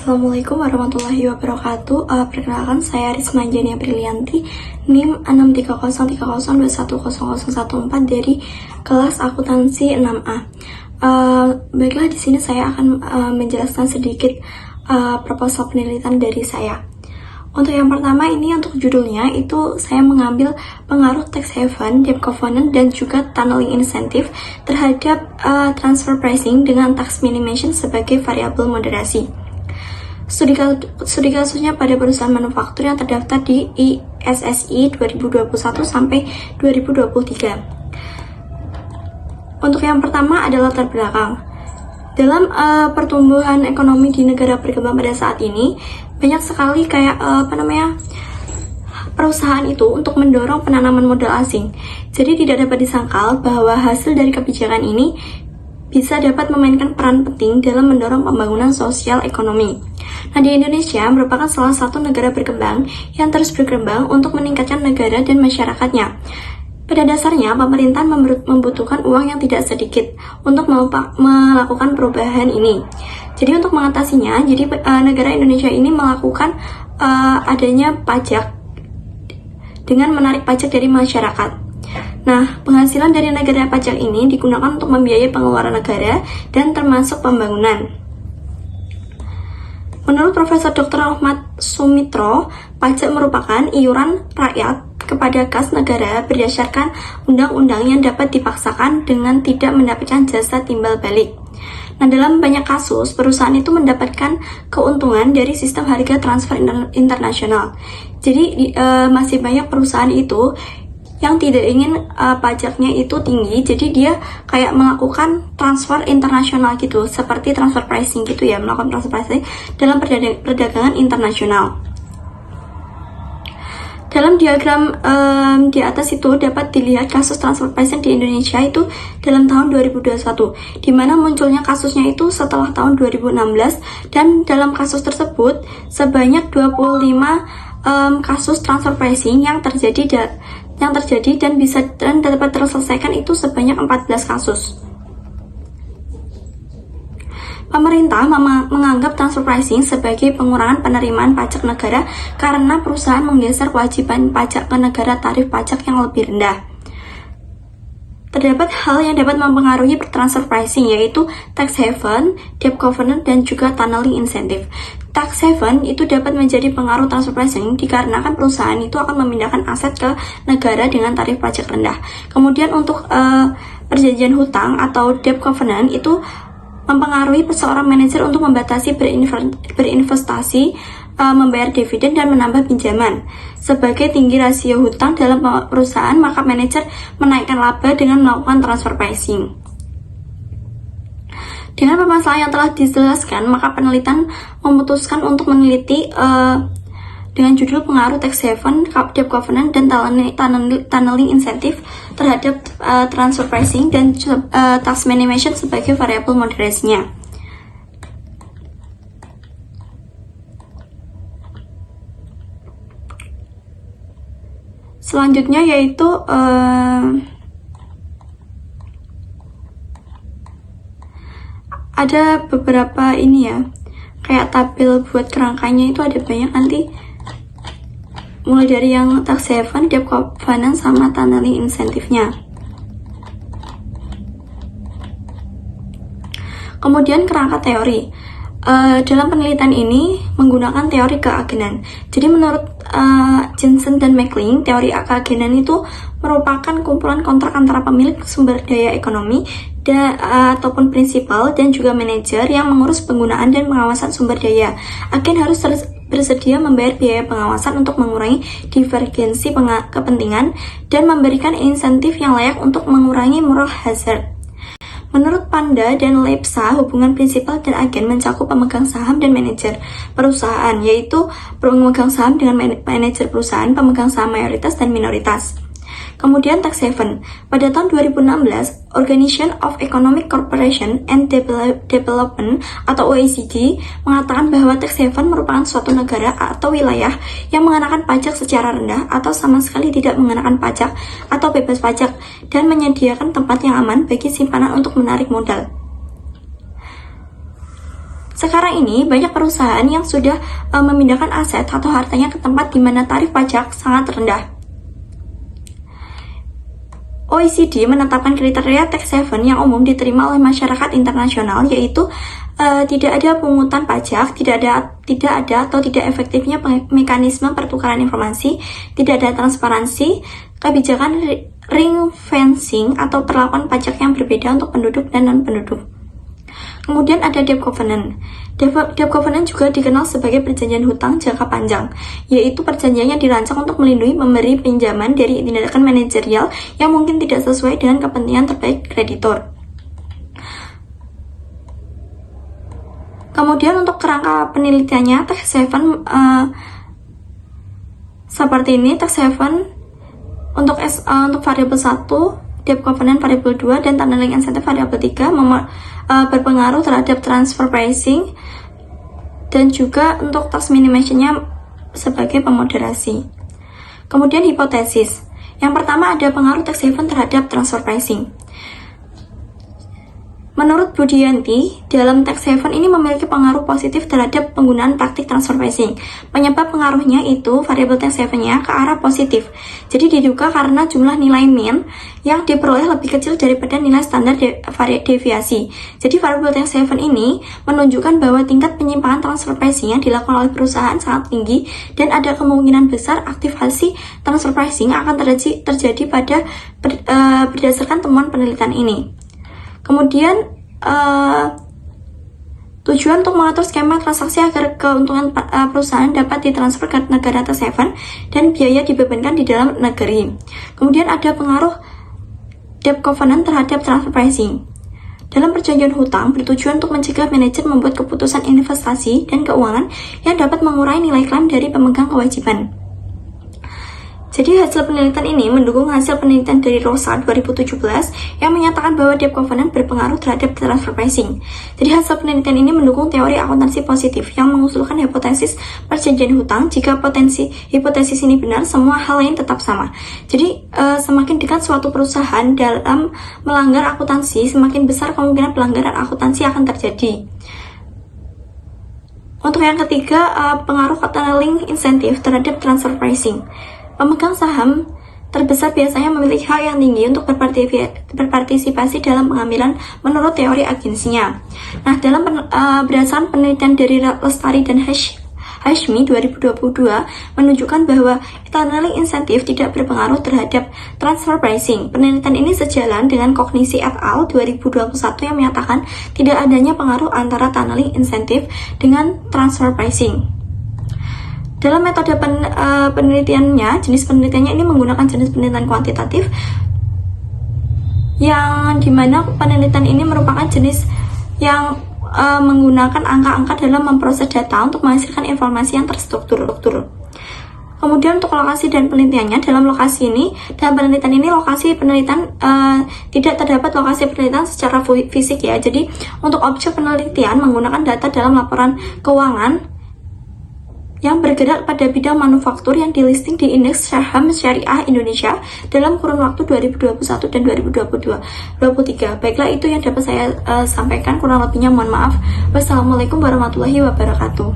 Assalamualaikum warahmatullahi wabarakatuh. Perkenalkan, saya Risma Jania Brilianti, NIM 63030210014 dari kelas akuntansi 6A. Baiklah, di sini saya akan menjelaskan sedikit proposal penelitian dari saya. Untuk yang pertama ini, untuk judulnya itu saya mengambil pengaruh tax haven, debt covenant, dan juga tunneling incentive terhadap transfer pricing dengan tax minimization sebagai variabel moderasi. Studi kasusnya pada perusahaan manufaktur yang terdaftar di ISSI 2021 sampai 2023. Untuk yang pertama adalah latar belakang. Dalam pertumbuhan ekonomi di negara berkembang pada saat ini, banyak sekali perusahaan itu untuk mendorong penanaman modal asing. Jadi tidak dapat disangkal bahwa hasil dari kebijakan ini bisa dapat memainkan peran penting dalam mendorong pembangunan sosial ekonomi. Nah, di Indonesia merupakan salah satu negara berkembang yang terus berkembang untuk meningkatkan negara dan masyarakatnya. Pada dasarnya, pemerintah membutuhkan uang yang tidak sedikit untuk melakukan perubahan ini. Jadi untuk mengatasinya, negara Indonesia ini melakukan adanya pajak dengan menarik pajak dari masyarakat. Nah, penghasilan dari negara pajak ini digunakan untuk membiayai pengeluaran negara dan termasuk pembangunan. Menurut Profesor Dr. Ahmad Sumitro, pajak merupakan iuran rakyat kepada kas negara berdasarkan undang-undang yang dapat dipaksakan dengan tidak mendapatkan jasa timbal balik. Nah, dalam banyak kasus, perusahaan itu mendapatkan keuntungan dari sistem harga transfer internasional. Jadi, masih banyak perusahaan itu yang tidak ingin pajaknya itu tinggi, jadi dia kayak melakukan transfer internasional gitu, seperti transfer pricing gitu ya, melakukan transfer pricing dalam perdagangan internasional. Dalam diagram di atas itu dapat dilihat kasus transfer pricing di Indonesia itu dalam tahun 2021, di mana munculnya kasusnya itu setelah tahun 2016, dan dalam kasus tersebut sebanyak 25 kasus transfer pricing yang terjadi dan dapat terselesaikan itu sebanyak 14 kasus. Pemerintah menganggap transfer pricing sebagai pengurangan penerimaan pajak negara karena perusahaan menggeser kewajiban pajak ke negara tarif pajak yang lebih rendah. Terdapat hal yang dapat mempengaruhi transfer pricing, yaitu tax haven, debt covenant, dan juga tunneling incentive. Tax haven itu dapat menjadi pengaruh transfer pricing dikarenakan perusahaan itu akan memindahkan aset ke negara dengan tarif pajak rendah. Kemudian untuk perjanjian hutang atau debt covenant itu mempengaruhi seorang manajer untuk membatasi berinvestasi, membayar dividen, dan menambah pinjaman. Sebagai tinggi rasio hutang dalam perusahaan, maka manajer menaikkan laba dengan melakukan transfer pricing. Dengan permasalahan yang telah dijelaskan, maka penelitian memutuskan untuk meneliti dengan judul pengaruh tax haven, debt covenant, dan tunneling incentive terhadap transfer pricing dan tax minimization sebagai variabel moderasinya. Selanjutnya yaitu ada beberapa ini ya, kayak tabel buat kerangkanya itu ada banyak nanti, mulai dari yang tax haven, debt covenant, sama tunneling incentive-nya. Kemudian kerangka teori. Dalam penelitian ini menggunakan teori keagenan. Jadi menurut Jensen dan McLean, teori keagenan itu merupakan kumpulan kontrak antara pemilik sumber daya ekonomi ataupun prinsipal dan juga manajer yang mengurus penggunaan dan pengawasan sumber daya. Agen harus bersedia membayar biaya pengawasan untuk mengurangi divergensi kepentingan dan memberikan insentif yang layak untuk mengurangi moral hazard. Menurut Panda dan Lepsa, hubungan prinsipal dan agen mencakup pemegang saham dan manajer perusahaan, yaitu pemegang saham dengan manajer perusahaan, pemegang saham mayoritas dan minoritas. Kemudian tax haven. Pada tahun 2016, Organization of Economic Cooperation and Development atau OECD mengatakan bahwa tax haven merupakan suatu negara atau wilayah yang mengenakan pajak secara rendah atau sama sekali tidak mengenakan pajak atau bebas pajak dan menyediakan tempat yang aman bagi simpanan untuk menarik modal. Sekarang ini banyak perusahaan yang sudah memindahkan aset atau hartanya ke tempat di mana tarif pajak sangat rendah. OECD menetapkan kriteria tax haven yang umum diterima oleh masyarakat internasional, yaitu tidak ada pungutan pajak, tidak ada atau tidak efektifnya mekanisme pertukaran informasi, tidak ada transparansi, kebijakan ring fencing atau perlakuan pajak yang berbeda untuk penduduk dan non-penduduk. Kemudian ada debt covenant. Debt covenant juga dikenal sebagai perjanjian hutang jangka panjang, yaitu perjanjian yang dirancang untuk melindungi pemberi pinjaman dari tindakan manajerial yang mungkin tidak sesuai dengan kepentingan terbaik kreditor. Kemudian untuk kerangka penelitiannya, tax haven seperti ini. Tax haven untuk variabel 1, debt covenant variabel 2, dan tunneling incentive variabel 3 berpengaruh terhadap transfer pricing, dan juga untuk tax minimization-nya sebagai pemoderasi. Kemudian hipotesis. Yang pertama ada pengaruh tax haven terhadap transfer pricing. Menurut Budianti, dalam tax haven ini memiliki pengaruh positif terhadap penggunaan praktik transfer pricing. Penyebab pengaruhnya itu variabel tax haven-nya ke arah positif. Jadi diduga karena jumlah nilai mean yang diperoleh lebih kecil daripada nilai standar deviasi. Jadi variabel tax haven ini menunjukkan bahwa tingkat penyimpangan transfer pricing yang dilakukan oleh perusahaan sangat tinggi dan ada kemungkinan besar aktivasi transfer pricing akan terjadi pada berdasarkan temuan penelitian ini. Kemudian tujuan untuk mengatur skema transaksi agar keuntungan perusahaan dapat ditransfer ke negara tax haven dan biaya dibebankan di dalam negeri. Kemudian ada pengaruh debt covenant terhadap transfer pricing. Dalam perjanjian hutang bertujuan untuk mencegah manajer membuat keputusan investasi dan keuangan yang dapat mengurangi nilai klaim dari pemegang kewajiban. Jadi hasil penelitian ini mendukung hasil penelitian dari Rosa 2017 yang menyatakan bahwa debt covenant berpengaruh terhadap transfer pricing. Jadi hasil penelitian ini mendukung teori akuntansi positif yang mengusulkan hipotesis perjanjian hutang. Jika hipotesis ini benar, semua hal lain tetap sama. Jadi semakin dekat suatu perusahaan dalam melanggar akuntansi, semakin besar kemungkinan pelanggaran akuntansi akan terjadi. Untuk yang ketiga, pengaruh tunneling insentif terhadap transfer pricing. Pemegang saham terbesar biasanya memiliki hak yang tinggi untuk berpartisipasi dalam pengambilan menurut teori agensinya. Nah, berdasarkan penelitian dari Lestari dan Hashmi 2022 menunjukkan bahwa tunneling insentif tidak berpengaruh terhadap transfer pricing. Penelitian ini sejalan dengan Kognisi et al. 2021 yang menyatakan tidak adanya pengaruh antara tunneling insentif dengan transfer pricing. Dalam metode penelitiannya, jenis penelitiannya ini menggunakan jenis penelitian kuantitatif, yang dimana penelitian ini merupakan jenis yang menggunakan angka-angka dalam memproses data untuk menghasilkan informasi yang terstruktur. Kemudian untuk lokasi dan penelitiannya, dalam penelitian ini lokasi penelitian tidak terdapat lokasi penelitian secara fisik ya. Jadi untuk objek penelitian menggunakan data dalam laporan keuangan yang bergerak pada bidang manufaktur yang dilisting di Indeks Saham Syariah Indonesia dalam kurun waktu 2021 dan 2023. Baiklah, itu yang dapat saya sampaikan. Kurang lebihnya mohon maaf. Wassalamualaikum warahmatullahi wabarakatuh.